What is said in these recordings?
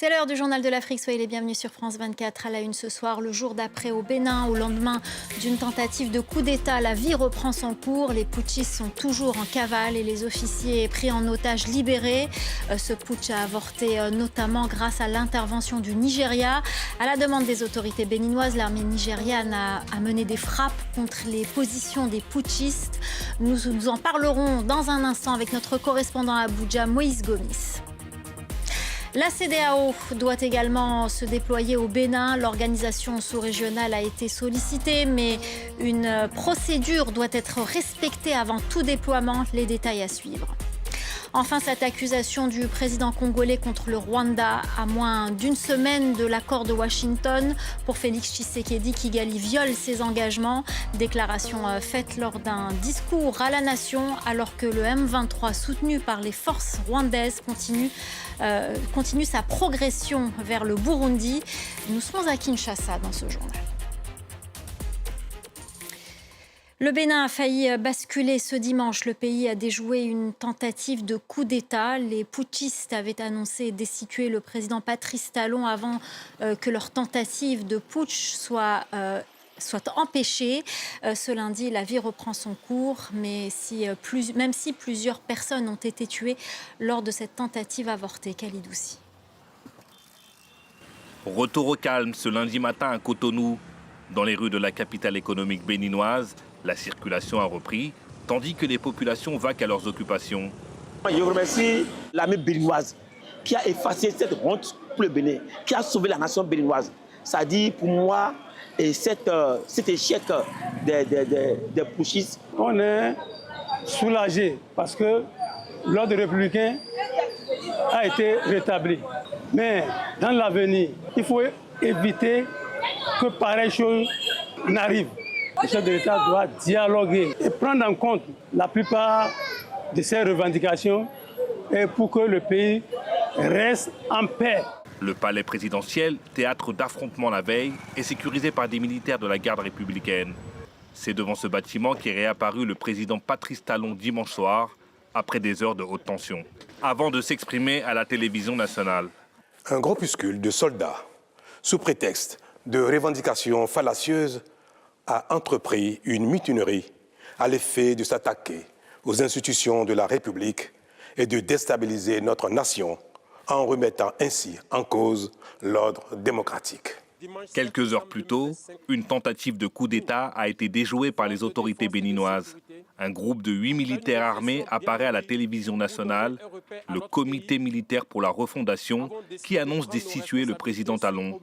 C'est l'heure du journal de l'Afrique. Soyez les bienvenus sur France 24. À la une ce soir, le jour d'après au Bénin, au lendemain d'une tentative de coup d'État, la vie reprend son cours. Les putschistes sont toujours en cavale et les officiers pris en otage libérés. Ce putsch a avorté notamment grâce à l'intervention du Nigeria. À la demande des autorités béninoises, l'armée nigériane a mené des frappes contre les positions des putschistes. Nous en parlerons dans un instant avec notre correspondant à Abuja, Moïse Gomis. La CEDEAO doit également se déployer au Bénin. L'organisation sous-régionale a été sollicitée, mais une procédure doit être respectée avant tout déploiement. Les détails à suivre. Enfin, cette accusation du président congolais contre le Rwanda à moins d'une semaine de l'accord de Washington pour Félix Tshisekedi, Kigali viole ses engagements. Déclaration faite lors d'un discours à la nation alors que le M23 soutenu par les forces rwandaises continue sa progression vers le Burundi. Nous serons à Kinshasa dans ce journal. Le Bénin a failli basculer ce dimanche. Le pays a déjoué une tentative de coup d'État. Les putschistes avaient annoncé destituer le président Patrice Talon avant que leur tentative de putsch soit empêchée. Ce lundi, la vie reprend son cours, même si plusieurs personnes ont été tuées lors de cette tentative avortée. Khalidouci. Retour au calme ce lundi matin à Cotonou. Dans les rues de la capitale économique béninoise, la circulation a repris, tandis que les populations vaquent à leurs occupations. Je remercie l'armée béninoise qui a effacé cette honte pour le Bénin, qui a sauvé la nation béninoise. Ça dit pour moi, et cet échec des putschistes. On est soulagé parce que l'ordre républicain a été rétabli. Mais dans l'avenir, il faut éviter que pareille chose n'arrive. Le chef de l'État doit dialoguer et prendre en compte la plupart de ces revendications et pour que le pays reste en paix. Le palais présidentiel, théâtre d'affrontements la veille, est sécurisé par des militaires de la garde républicaine. C'est devant ce bâtiment qu'est réapparu le président Patrice Talon dimanche soir, après des heures de haute tension, avant de s'exprimer à la télévision nationale. Un groupuscule de soldats, sous prétexte de revendications fallacieuses, a entrepris une mutinerie à l'effet de s'attaquer aux institutions de la République et de déstabiliser notre nation en remettant ainsi en cause l'ordre démocratique. Quelques heures plus tôt, une tentative de coup d'État a été déjouée par les autorités béninoises. Un groupe de 8 militaires armés apparaît à la télévision nationale, le Comité militaire pour la refondation, qui annonce destituer le président Talon.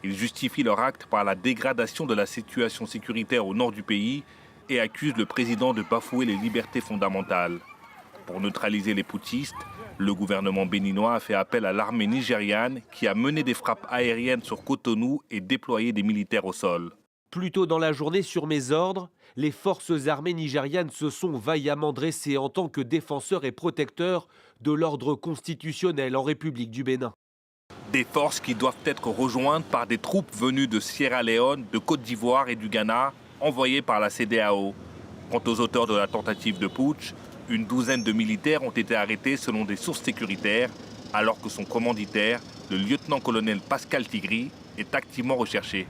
Ils justifient leur acte par la dégradation de la situation sécuritaire au nord du pays et accusent le président de bafouer les libertés fondamentales. Pour neutraliser les putschistes, le gouvernement béninois a fait appel à l'armée nigériane qui a mené des frappes aériennes sur Cotonou et déployé des militaires au sol. Plus tôt dans la journée, sur mes ordres, les forces armées nigérianes se sont vaillamment dressées en tant que défenseurs et protecteurs de l'ordre constitutionnel en République du Bénin. Des forces qui doivent être rejointes par des troupes venues de Sierra Leone, de Côte d'Ivoire et du Ghana, envoyées par la CEDEAO. Quant aux auteurs de la tentative de putsch, une douzaine de militaires ont été arrêtés selon des sources sécuritaires, alors que son commanditaire, le lieutenant-colonel Pascal Tigri, est activement recherché.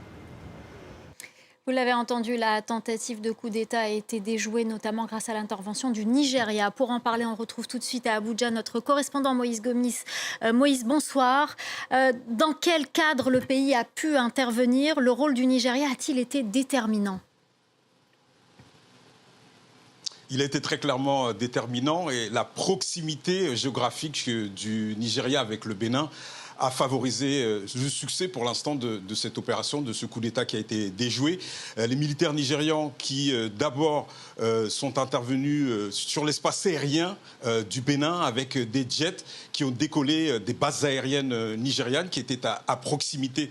Vous l'avez entendu, la tentative de coup d'État a été déjouée, notamment grâce à l'intervention du Nigeria. Pour en parler, on retrouve tout de suite à Abuja notre correspondant Moïse Gomis. Moïse, bonsoir. Dans quel cadre le pays a pu intervenir? Le rôle du Nigeria a-t-il été déterminant? Il a été très clairement déterminant et la proximité géographique du Nigeria avec le Bénin a favorisé le succès pour l'instant de cette opération, de ce coup d'État qui a été déjoué. Les militaires nigérians qui d'abord sont intervenus sur l'espace aérien du Bénin avec des jets qui ont décollé des bases aériennes nigérianes qui étaient à proximité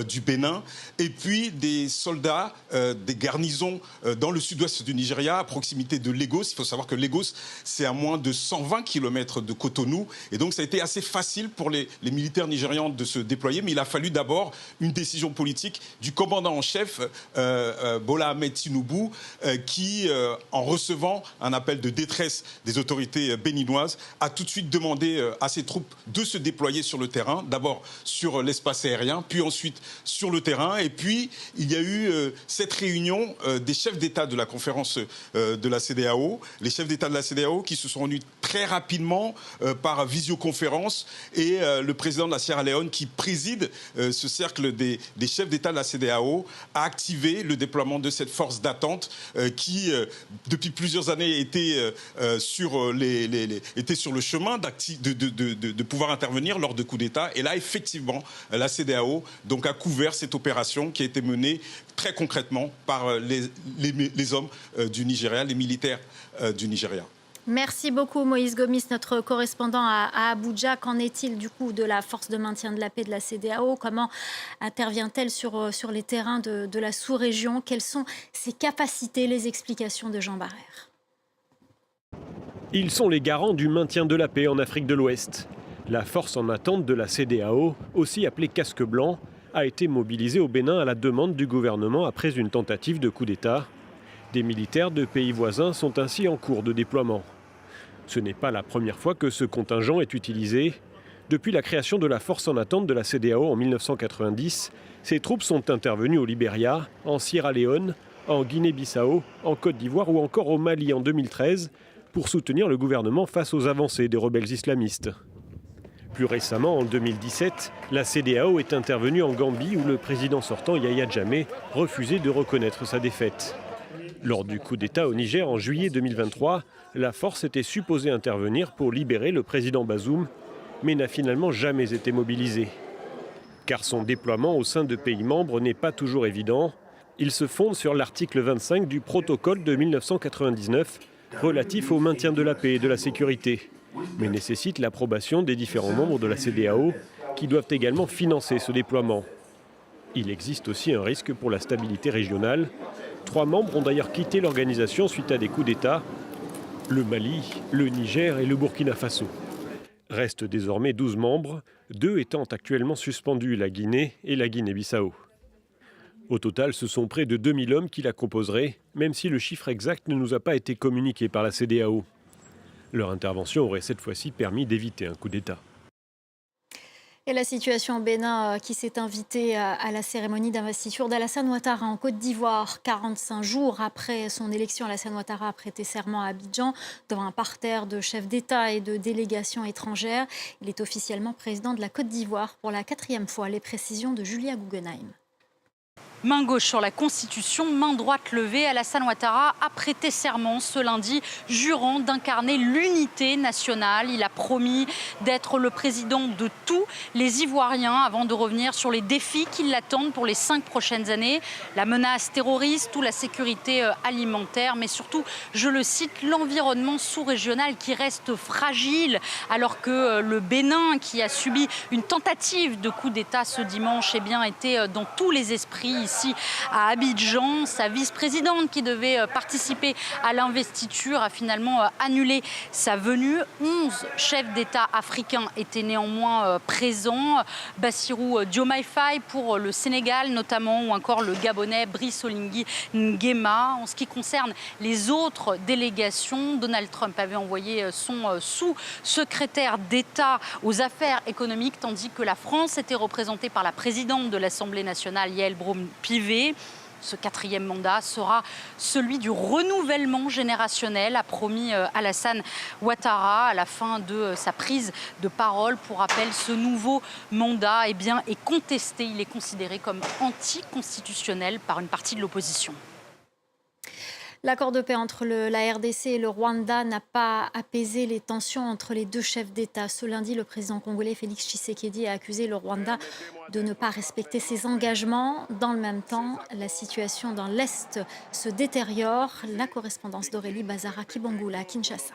du Bénin. Et puis des soldats, des garnisons dans le sud-ouest du Nigeria, à proximité de Lagos. Il faut savoir que Lagos, c'est à moins de 120 km de Cotonou. Et donc ça a été assez facile pour les militaires nigérians de se déployer, mais il a fallu d'abord une décision politique du commandant en chef, Bola Ahmed Tinubu, qui, en recevant un appel de détresse des autorités béninoises, a tout de suite demandé à ses troupes de se déployer sur le terrain, d'abord sur l'espace aérien, puis ensuite sur le terrain. Et puis, il y a eu cette réunion des chefs d'État de la conférence de la CEDEAO, les chefs d'État de la CEDEAO qui se sont réunis très rapidement par visioconférence, et le président de la Sierra Leone qui préside ce cercle des chefs d'État de la CEDEAO a activé le déploiement de cette force d'attente qui, depuis plusieurs années, était sur le chemin de pouvoir intervenir lors de coups d'État. Et là, effectivement, la CEDEAO donc, a couvert cette opération qui a été menée très concrètement par les hommes du Nigeria, les militaires du Nigeria. Merci beaucoup Moïse Gomis, notre correspondant à Abuja. Qu'en est-il du coup de la force de maintien de la paix de la CEDEAO? Comment intervient-elle sur les terrains de la sous-région? Quelles sont ses capacités? Les explications de Jean Barrère. Ils sont les garants du maintien de la paix en Afrique de l'Ouest. La force en attente de la CEDEAO, aussi appelée Casque Blanc, a été mobilisée au Bénin à la demande du gouvernement après une tentative de coup d'État. Des militaires de pays voisins sont ainsi en cours de déploiement. Ce n'est pas la première fois que ce contingent est utilisé. Depuis la création de la force en attente de la CEDEAO en 1990, ces troupes sont intervenues au Libéria, en Sierra Leone, en Guinée-Bissau, en Côte d'Ivoire ou encore au Mali en 2013 pour soutenir le gouvernement face aux avancées des rebelles islamistes. Plus récemment, en 2017, la CEDEAO est intervenue en Gambie où le président sortant Yahya Jammeh refusait de reconnaître sa défaite. Lors du coup d'État au Niger en juillet 2023, la force était supposée intervenir pour libérer le président Bazoum, mais n'a finalement jamais été mobilisée. Car son déploiement au sein de pays membres n'est pas toujours évident. Il se fonde sur l'article 25 du protocole de 1999 relatif au maintien de la paix et de la sécurité, mais nécessite l'approbation des différents membres de la CEDEAO qui doivent également financer ce déploiement. Il existe aussi un risque pour la stabilité régionale. 3 membres ont d'ailleurs quitté l'organisation suite à des coups d'État, le Mali, le Niger et le Burkina Faso. Restent désormais 12 membres, 2 étant actuellement suspendus, la Guinée et la Guinée-Bissau. Au total, ce sont près de 2000 hommes qui la composeraient, même si le chiffre exact ne nous a pas été communiqué par la CEDEAO. Leur intervention aurait cette fois-ci permis d'éviter un coup d'État. Et la situation au Bénin qui s'est invitée à la cérémonie d'investiture d'Alassane Ouattara en Côte d'Ivoire, 45 jours après son élection. Alassane Ouattara a prêté serment à Abidjan devant un parterre de chefs d'État et de délégations étrangères. Il est officiellement président de la Côte d'Ivoire pour la 4e fois. Les précisions de Julia Guggenheim. Main gauche sur la Constitution, main droite levée, Alassane Ouattara a prêté serment ce lundi, jurant d'incarner l'unité nationale. Il a promis d'être le président de tous les Ivoiriens avant de revenir sur les défis qui l'attendent pour les 5 prochaines années. La menace terroriste ou la sécurité alimentaire, mais surtout, je le cite, l'environnement sous-régional qui reste fragile alors que le Bénin, qui a subi une tentative de coup d'État ce dimanche, était dans tous les esprits ici à Abidjan. Sa vice-présidente qui devait participer à l'investiture a finalement annulé sa venue. 11 chefs d'État africains étaient néanmoins présents. Bassirou Diomaye Faye pour le Sénégal notamment, ou encore le Gabonais Brice Oligui Nguema. En ce qui concerne les autres délégations, Donald Trump avait envoyé son sous-secrétaire d'État aux affaires économiques, tandis que la France était représentée par la présidente de l'Assemblée nationale, Yael Braun-Pivet. Ce 4e mandat sera celui du renouvellement générationnel, a promis Alassane Ouattara à la fin de sa prise de parole. Pour rappel, ce nouveau mandat est contesté. Il est considéré comme anticonstitutionnel par une partie de l'opposition. L'accord de paix entre la RDC et le Rwanda n'a pas apaisé les tensions entre les 2 chefs d'État. Ce lundi, le président congolais Félix Tshisekedi a accusé le Rwanda de ne pas respecter ses engagements. Dans le même temps, la situation dans l'Est se détériore. La correspondance d'Aurélie Bazara-Kibangula à Kinshasa.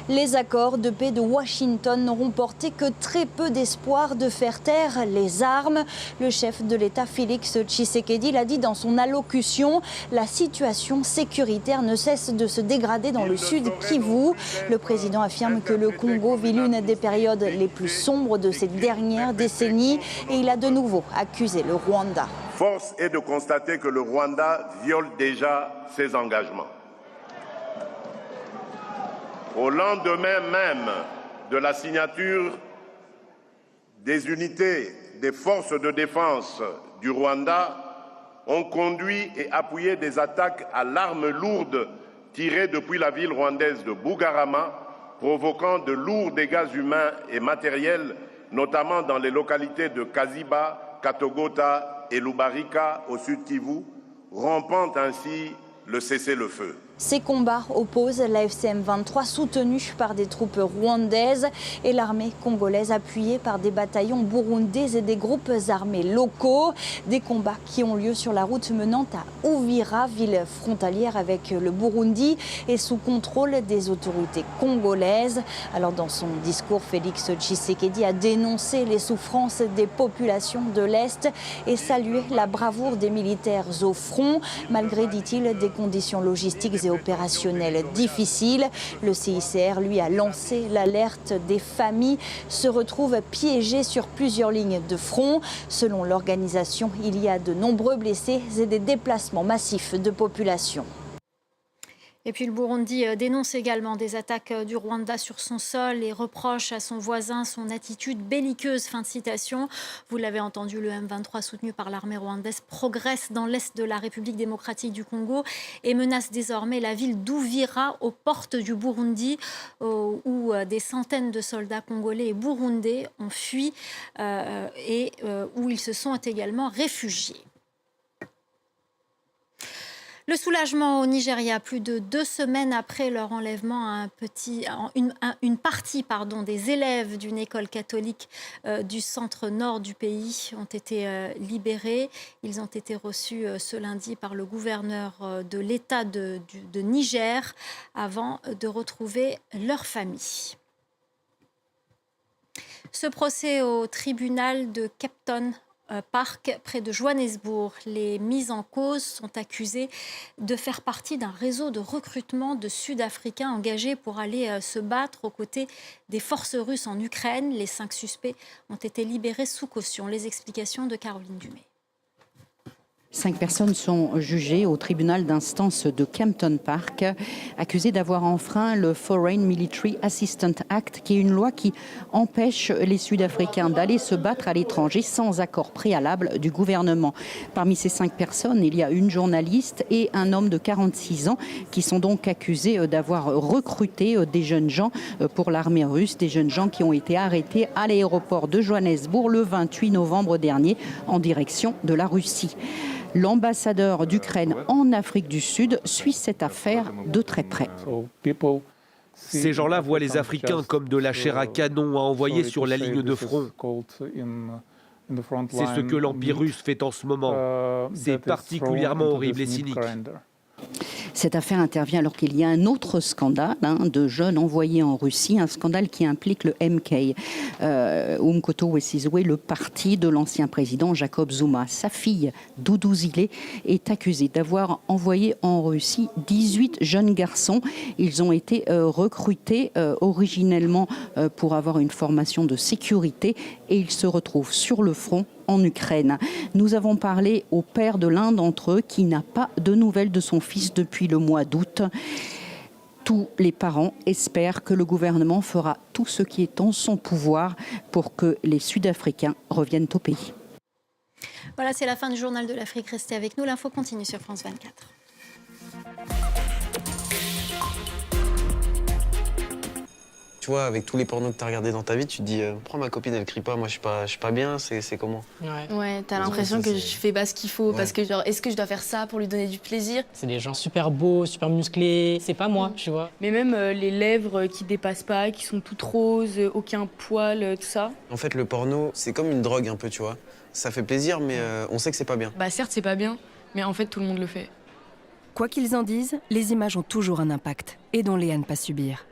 Les accords de paix de Washington n'auront porté que très peu d'espoir de faire taire les armes. Le chef de l'État, Félix Tshisekedi, l'a dit dans son allocution. La situation sécuritaire ne cesse de se dégrader dans le sud Kivu. Le président affirme que le Congo vit l'une des périodes les plus sombres de ces dernières décennies et il a de nouveau accusé le Rwanda. Force est de constater que le Rwanda viole déjà ses engagements. Au lendemain même de la signature des unités des forces de défense du Rwanda ont conduit et appuyé des attaques à l'arme lourde tirées depuis la ville rwandaise de Bugarama, provoquant de lourds dégâts humains et matériels, notamment dans les localités de Kaziba, Katogota et Lubarika au sud Kivu, rompant ainsi le cessez-le-feu. Ces combats opposent la FCM-23 soutenue par des troupes rwandaises et l'armée congolaise appuyée par des bataillons burundais et des groupes armés locaux. Des combats qui ont lieu sur la route menant à Uvira, ville frontalière avec le Burundi et sous contrôle des autorités congolaises. Alors dans son discours, Félix Tshisekedi a dénoncé les souffrances des populations de l'Est et salué la bravoure des militaires au front, malgré, dit-il, des conditions logistiques et opérationnelles difficiles. Le CICR, lui, a lancé l'alerte. Des familles se retrouvent piégées sur plusieurs lignes de front. Selon l'organisation, il y a de nombreux blessés et des déplacements massifs de population. Et puis le Burundi dénonce également des attaques du Rwanda sur son sol et reproche à son voisin son attitude belliqueuse. Fin de citation. Vous l'avez entendu, le M23 soutenu par l'armée rwandaise progresse dans l'est de la République démocratique du Congo et menace désormais la ville d'Uvira aux portes du Burundi où des centaines de soldats congolais et burundais ont fui et où ils se sont également réfugiés. Le soulagement au Nigeria, plus de 2 semaines après leur enlèvement, une partie des élèves d'une école catholique du centre-nord du pays ont été libérés. Ils ont été reçus ce lundi par le gouverneur de l'État de Niger avant de retrouver leur famille. Ce procès au tribunal de Kempton Park, près de Johannesburg. Les mis en cause sont accusés de faire partie d'un réseau de recrutement de Sud-Africains engagés pour aller se battre aux côtés des forces russes en Ukraine. Les 5 suspects ont été libérés sous caution. Les explications de Caroline Dumais. 5 personnes sont jugées au tribunal d'instance de Kempton Park, accusées d'avoir enfreint le Foreign Military Assistance Act, qui est une loi qui empêche les Sud-Africains d'aller se battre à l'étranger sans accord préalable du gouvernement. Parmi ces 5 personnes, il y a une journaliste et un homme de 46 ans qui sont donc accusés d'avoir recruté des jeunes gens pour l'armée russe, des jeunes gens qui ont été arrêtés à l'aéroport de Johannesburg le 28 novembre dernier en direction de la Russie. L'ambassadeur d'Ukraine en Afrique du Sud suit cette affaire de très près. Ces gens-là voient les Africains comme de la chair à canon à envoyer sur la ligne de front. C'est ce que l'Empire russe fait en ce moment. C'est particulièrement horrible et cynique. Cette affaire intervient alors qu'il y a un autre scandale de jeunes envoyés en Russie, un scandale qui implique le MK, Umkhonto we Sizwe, le parti de l'ancien président Jacob Zuma. Sa fille, Doudou Zile, est accusée d'avoir envoyé en Russie 18 jeunes garçons. Ils ont été recrutés originellement pour avoir une formation de sécurité et ils se retrouvent sur le front en Ukraine. Nous avons parlé au père de l'un d'entre eux qui n'a pas de nouvelles de son fils depuis le mois d'août. Tous les parents espèrent que le gouvernement fera tout ce qui est en son pouvoir pour que les Sud-Africains reviennent au pays. Voilà, c'est la fin du journal de l'Afrique. Restez avec nous, l'info continue sur France 24. Tu vois, avec tous les pornos que tu as regardés dans ta vie, tu te dis prends ma copine, elle crie pas, moi je suis pas bien, c'est comment? Ouais, t'as l'impression que je fais pas ce qu'il faut, parce que genre, est-ce que je dois faire ça pour lui donner du plaisir? C'est des gens super beaux, super musclés, c'est pas moi, tu vois. Mais même les lèvres qui dépassent pas, qui sont toutes roses, aucun poil, tout ça. En fait, le porno, c'est comme une drogue un peu, tu vois. Ça fait plaisir, mais on sait que c'est pas bien. Bah certes, c'est pas bien, mais en fait, tout le monde le fait. Quoi qu'ils en disent, les images ont toujours un impact. Aidons-les à ne pas subir.